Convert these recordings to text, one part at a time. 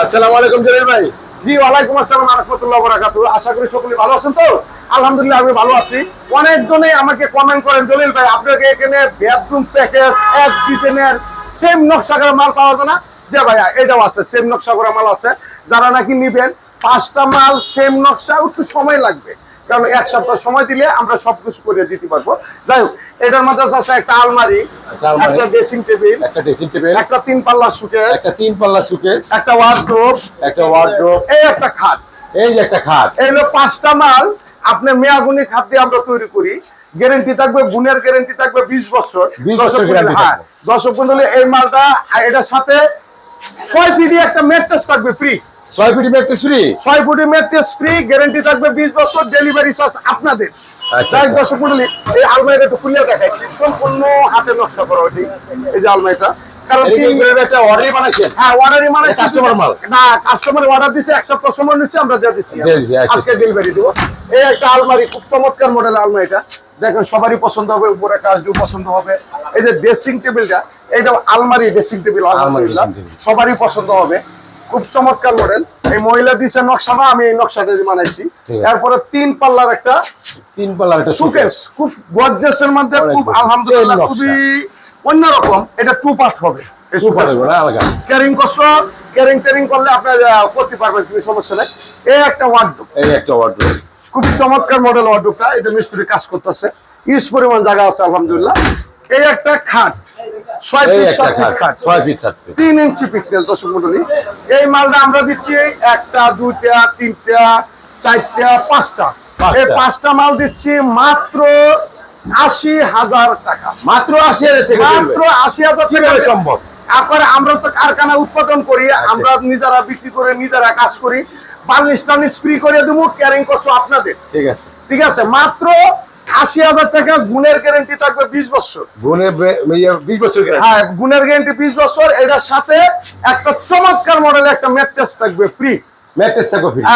আসসালামু আলাইকুম জলিল ভাই। জি ওয়ালাইকুম আসসালাম ওয়া রাহমাতুল্লাহি ওয়া বারাকাতুহু। আশা করি সকলে ভালো আছেন তো? আলহামদুলিল্লাহ আমি ভালো আছি। অনেকজনই আমাকে কমেন্ট করেন জলিল ভাই আপনাকে এখানে বেডরুম প্যাকেজ এক ডিজাইনের সেম নকশা করা মাল পাওয়া যায় না? যে ভাইয়া এটাও আছে, সেম নকশা করা মাল আছে। যারা নাকি নিবেন 5টা মাল সেম নকশা, একটু সময় লাগবে, কারণ এক সপ্তাহ সময় দিলে আমরা সবকিছু করে দিতে পারবো। যাই হোক, এটার মধ্যে আছে একটা আলমারি, একটা ড্রেসিং টেবিল, একটা 3 পাল্লা সুকেস, একটা ওয়ার্ডরোব, এই একটা খাট, এই যে একটা খাট, এই হলো 5টা মাল। আপনি মেয়াগুনি খাট দিয়ে আমরা তৈরি করি। গ্যারান্টি থাকবে, গুণের গ্যারান্টি থাকবে 20 বছর। 20 বছর গ্যারান্টি থাকবে। দর্শক মণ্ডলী, এই মালটা এটার সাথে 6 ফিটি একটা ম্যাট্রেস থাকবে ফ্রি। 6 ফিট ম্যাট্রেস ফ্রি, 6 ফুটি ম্যাট্রেস ফ্রি, গ্যারান্টি থাকবে 20 বছর, ডেলিভারি চার্জ আপনাদের। আচ্ছা, যাই দর্শক মণ্ডলী, এই আলমারিটা একটু খুলে দেখাচ্ছি, সম্পূর্ণ হাতের নকশা করা ওটি। এই যে আলমারিটা, কারণ একটা অর্ডারই বানাইছেন? হ্যাঁ, অর্ডারই মানে কাস্টমার মাল না, কাস্টমার অর্ডার দিছে, এক সপ্তাহ সময় নিচ্ছে, আমরা দিয়ে দিচ্ছি, আজকে ডেলিভারি দেবো। এই একটা আলমারি, খুব চমৎকার মডেল আলমারিটা, দেখেন সবারই পছন্দ হবে, উপরে কাজও পছন্দ হবে। এই যে ড্রেসিং টেবিলটা, এটা আলমারি ড্রেসিং টেবিল, আলহামদুলিল্লাহ সবারই পছন্দ হবে, খুব চমৎকার মডেল। এই মহিলা দিছে নকশাটা, আমি এই নকশাটা বানাইছি। এরপরে 3 পাল্লার একটা সুকেস, খুব গর্জিয়াসের মধ্যে, খুব আলহামদুলিল্লাহ খুবই অন্যরকম। এটা 2 পার্ট হবে। ক্যারিং করলে আপনার করতে পারবেন, কোনো সমস্যা নেই। এই একটা ওয়ার্ডরোব, খুব চমৎকার মডেল ওয়ার্ডরোবটা, এটা মিস্ত্রি কাজ করতেছে, ইস পরিমাণ জায়গা আছে আলহামদুলিল্লাহ। এই একটা খাট, 6 ফিট 7 ফিট খাট, 3 ইঞ্চি পিক্সেল। দর্শক মণ্ডলী, এই মালটা আমরা দিচ্ছি 1টা 2টা 3টা 4টা 5টা, এই 5টা মাল দিচ্ছি মাত্র 80,000 টাকা। মাত্র 80,000 থেকে, মাত্র 80,000 টাকা সম্ভব। তারপরে আমরা তো কারখানা উৎপাদন করি, আমরা নিজেরা বিক্রি করে নিজেরা কাজ করি, বার্নিশ টার্নিশ ফ্রি করে দেবো, ক্যারিং কষ্ট আপনাদের। ঠিক আছে, মাত্র 80,000 টাকা, গুণের গ্যারান্টি থাকবে 20 বছর। গুণের 20 বছর, হ্যাঁ, গুণের গ্যারান্টি 20 বছর। এটার সাথে একটা চমৎকার মডেলের একটা ম্যাট্রেস থাকবে ফ্রি।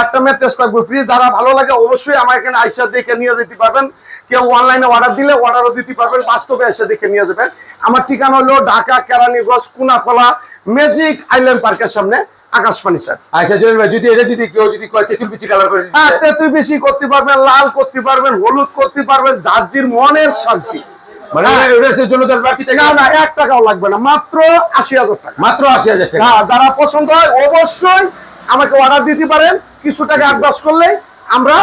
একটা ম্যাট্রেস থাকবে ফ্রি। যারা ভালো লাগে অবশ্যই আমার এখানে আইসা দেখে নিয়ে যেতে পারবেন। কেউ অনলাইনে অর্ডার দিলে অর্ডারও দিতে পারবেন, বাস্তবে এসে দেখে নিয়ে যাবেন। আমার ঠিকানা হলো ঢাকা কেরানীগঞ্জ কুনাখলা ম্যাজিক আইল্যান্ড পার্কের সামনে, আকাশ ফার্নিচার। আচ্ছা জলিল ভাই, যদি এটা কেউ কয় তেঁতুল বিচি কালার করে দিতে, তেঁতুল বিচি করতে পারবেন, লাল করতে পারবেন, হলুদ করতে পারবেন, জার্জির মনের শান্তি। মানে এর জন্য তো বাকি না, 1 টাকাও লাগবে না, মাত্র 80,000 টাকা। মাত্র 80,000 টাকা। হ্যাঁ, যারা পছন্দ হয় অবশ্যই আমাকে অর্ডার দিতে পারেন, কিছু টাকা অ্যাডভান্স করলে আমরা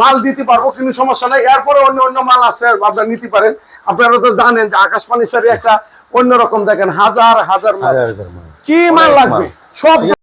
মাল দিতে পারবো, কিন্তু সমস্যা নাই। এরপরে অন্য মাল আছে, আপনারা নিতে পারেন। আপনারা তো জানেন যে আকাশ ফার্নিচারে একটা অন্যরকম, দেখেন হাজার হাজার মাল, কি মাল লাগবে সব